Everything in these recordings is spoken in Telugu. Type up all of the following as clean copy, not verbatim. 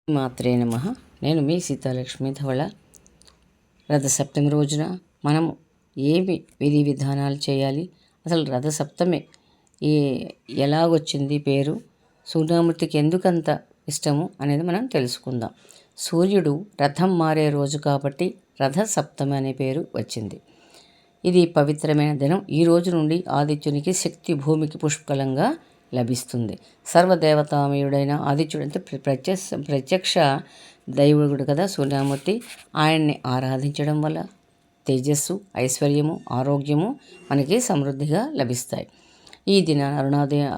మాత్రే నమః. నేను మీ సీతాలక్ష్మి ధవళ. రథసప్తమి రోజున మనము ఏమి విధి విధానాలు చేయాలి, అసలు రథసప్తమి ఏ ఎలాగొచ్చింది పేరు, సూర్యమూర్తికి ఎందుకంత ఇష్టము అనేది మనం తెలుసుకుందాం. సూర్యుడు రథం మారే రోజు కాబట్టి రథసప్తమి అనే పేరు వచ్చింది. ఇది పవిత్రమైన దినం. ఈ రోజు నుండి ఆదిత్యునికి శక్తి భూమికి పుష్కలంగా లభిస్తుంది. సర్వదేవతామయుడైన ఆదిత్యుడు అంటే ప్రత్యక్ష దైవుడు కదా సూర్యమూర్తి. ఆయన్ని ఆరాధించడం వల్ల తేజస్సు, ఐశ్వర్యము, ఆరోగ్యము మనకి సమృద్ధిగా లభిస్తాయి. ఈ దినాన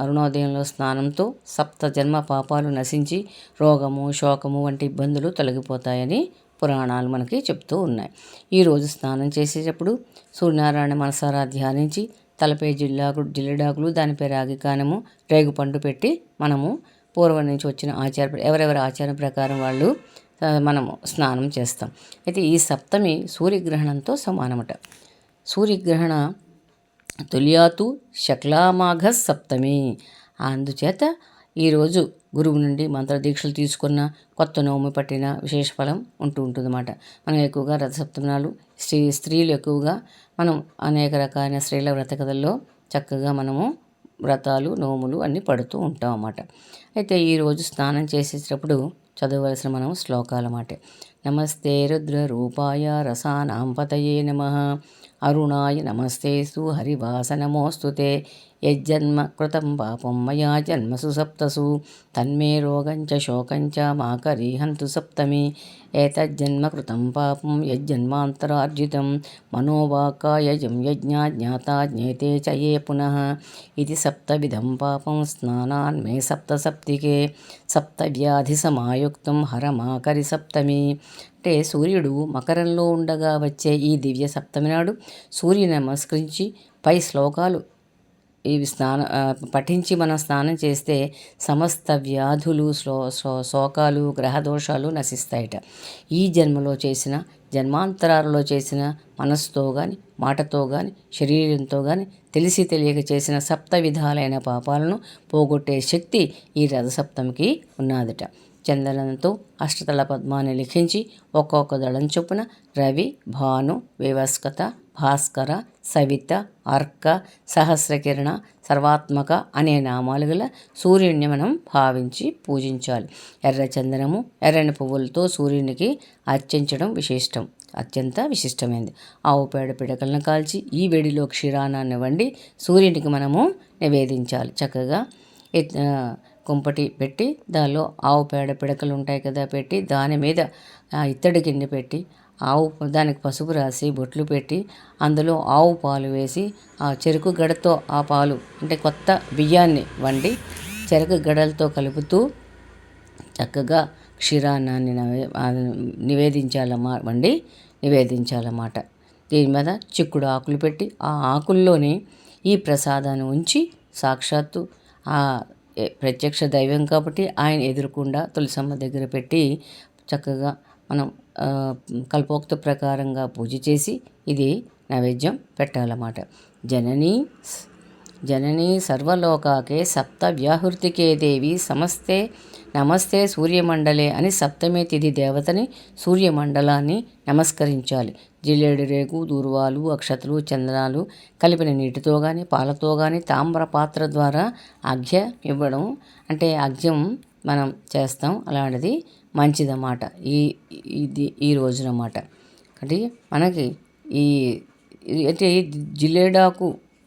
అరుణోదయంలో స్నానంతో సప్త జన్మ పాపాలు నశించి రోగము, శోకము వంటి ఇబ్బందులు తొలగిపోతాయని పురాణాలు మనకి చెప్తూ ఉన్నాయి. ఈరోజు స్నానం చేసేటప్పుడు సూర్యనారాయణ మనసారా ధ్యానించి తలపై జిల్లెడాకులు, దానిపై రాగి కానము, రేగుపండు పెట్టి మనము పూర్వం నుంచి వచ్చిన ఎవరెవరి ఆచారం ప్రకారం వాళ్ళు మనము స్నానం చేస్తాం. అయితే ఈ సప్తమి సూర్యగ్రహణంతో సమానమట. సూర్యగ్రహణ తుల్యాతు శక్లామాఘ సప్తమి. అందుచేత ఈరోజు గురువు నుండి మంత్రదీక్షలు తీసుకున్న, కొత్త నోము పట్టిన విశేష ఫలం ఉంటుందన్నమాట. మనం ఎక్కువగా రథసప్తమినాలు స్త్రీలు ఎక్కువగా మనం అనేక రకాలైన స్త్రీల వ్రత కథల్లో చక్కగా మనము వ్రతాలు, నోములు అన్నీ పడుతూ ఉంటాం అన్నమాట. అయితే ఈరోజు స్నానం చేసేటప్పుడు చదవవలసిన మనం శ్లోకాలు అన్నమాట. నమస్తే రుద్ర రూపాయ రసానాం పతయే నమః. అరుణాయ నమస్తేస్తు హరివాస నమోస్తుతే. యజ్జన్మ కృతం పాపం మయా జన్మసు సప్తసు తన్మే రోగంచ శోకంచ మాకరీహంతు సప్తమి. ఏతజ్జన్మ కృతం పాపం యజ్జన్మాంతరార్జితం మనోవాకాయజం యజ్ఞా జ్ఞాతా జ్ఞేతే చ ఏ పునః. ఇది సప్తవిధం పాపం స్నానాన్మే సప్తసప్తికే. సప్తవ్యాధి సమాయుక్తం హరమాకరి సప్తమి. అంటే సూర్యుడు మకరంలో ఉండగా వచ్చే ఈ దివ్య సప్తమి నాడు సూర్యుని నమస్కరించి పై శ్లోకాలు ఇవి పఠించి మనం స్నానం చేస్తే సమస్త వ్యాధులు, శోకాలు, గ్రహదోషాలు నశిస్తాయట. ఈ జన్మలో చేసిన, జన్మాంతరాలలో చేసిన మనసుతో కానీ, మాటతో కానీ, శరీరంతో కానీ తెలిసి తెలియక చేసిన సప్త విధాలైన పాపాలను పోగొట్టే శక్తి ఈ రథసప్తమికి ఉన్నదట. చందనంతో అష్టదళ పద్మాన్ని లిఖించి ఒక్కొక్క దళం చొప్పున రవి, భాను, వివస్కత, భాస్కర, సవిత, అర్క, సహస్రకిరణ, సర్వాత్మక అనే నామాలు గల సూర్యుడిని మనం భావించి పూజించాలి. ఎర్ర చందనము, ఎర్రని పువ్వులతో సూర్యునికి అర్చించడం అత్యంత విశిష్టమైనది. ఆవు పేడ పిడకలను కాల్చి ఈ వేడిలో క్షీరాన్నాన్ని వండి సూర్యునికి మనము నివేదించాలి. చక్కగా కుంపటి పెట్టి దానిలో ఆవు పేడ పిడకలు ఉంటాయి కదా పెట్టి దాని మీద ఇత్తడి గిన్నె పెట్టి దానికి పసుపు రాసి బొట్లు పెట్టి అందులో ఆవు పాలు వేసి ఆ చెరుకు గడతో ఆ పాలు అంటే కొత్త బియ్యాన్ని వండి చెరుకు గడలతో కలుపుతూ చక్కగా క్షీరాన్నాన్ని నివేదించాలన్నమాట. దీని మీద చిక్కుడు ఆకులు పెట్టి ఆ ఆకుల్లోనే ఈ ప్రసాదాన్ని ఉంచి సాక్షాత్తు ఆ ప్రత్యక్ష దైవం కాబట్టి ఆయన ఎదురుకుండా తులసమ్మ దగ్గర పెట్టి చక్కగా మనం కల్పోక్త ప్రకారంగా పూజ చేసి ఇది నైవేద్యం పెట్టాలన్నమాట. జననీ సర్వలోకాకే సప్త వ్యాహృతికే దేవి సమస్తే నమస్తే సూర్యమండలే అని సప్తమి తిథి దేవతని సూర్యమండలాన్ని నమస్కరించాలి. జిల్లేడు రేగు, దూర్వాలు, అక్షతలు, చందనాలు కలిపిన నీటితో కానీ పాలతో కానీ తామ్ర పాత్ర ద్వారా అర్ఘ్య ఇవ్వడం అంటే అర్ఘ్యం మనం చేస్తాం. అలాంటిది మంచిదన్నమాట ఈ రోజునమాట. అంటే మనకి అంటే జిల్లేడాకు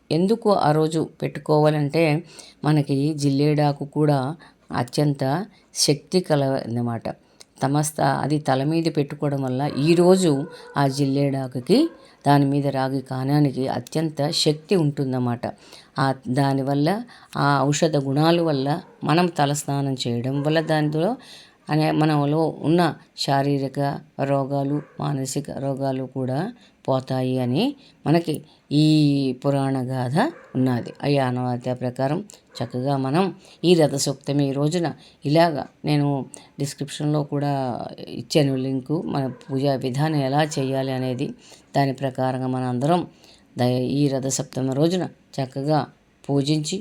ఎందుకు ఆ రోజు పెట్టుకోవాలంటే మనకి జిల్లేడాకు కూడా అత్యంత శక్తి కలదన్నమాట. అది తల మీద పెట్టుకోవడం వల్ల ఈరోజు ఆ జిల్లేడాకుకి దాని మీద రాగి కానానికి అత్యంత శక్తి ఉంటుందన్నమాట. దానివల్ల ఆ ఔషధ గుణాల వల్ల మనం తలస్నానం చేయడం వల్ల దానిలో మనలో ఉన్న శారీరక రోగాలు, మానసిక రోగాలు కూడా పోతాయి అని మనకి ఈ పురాణ గాథ ఉన్నది. ఈ ఆనవాయితీ ప్రకారం చక్కగా మనం ఈ రథసప్తమి రోజున ఇలాగా నేను డిస్క్రిప్షన్లో కూడా ఇచ్చాను లింకు. మన పూజా విధానం ఎలా చేయాలి అనేది దాని ప్రకారంగా మన అందరం ఈ రథసప్తమి రోజున చక్కగా పూజించి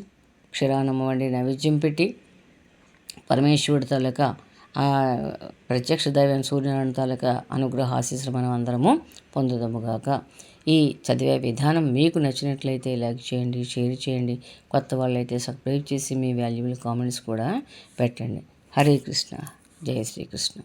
క్షీరాన్నం వండి నైవేద్యం పెట్టి పరమేశ్వరుడి తాలూకా ఆ ప్రత్యక్ష దైవం సూర్యనారాయణ తాలూకా అనుగ్రహ ఆశీస్సులు మనం అందరము పొందుదాముగాక. ఈ చదివే విధానం మీకు నచ్చినట్లయితే లైక్ చేయండి, షేర్ చేయండి. కొత్త వాళ్ళైతే సబ్స్క్రైబ్ చేసి మీ వాల్యుబుల్ కామెంట్స్ కూడా పెట్టండి. హరే కృష్ణ, జయ శ్రీకృష్ణ.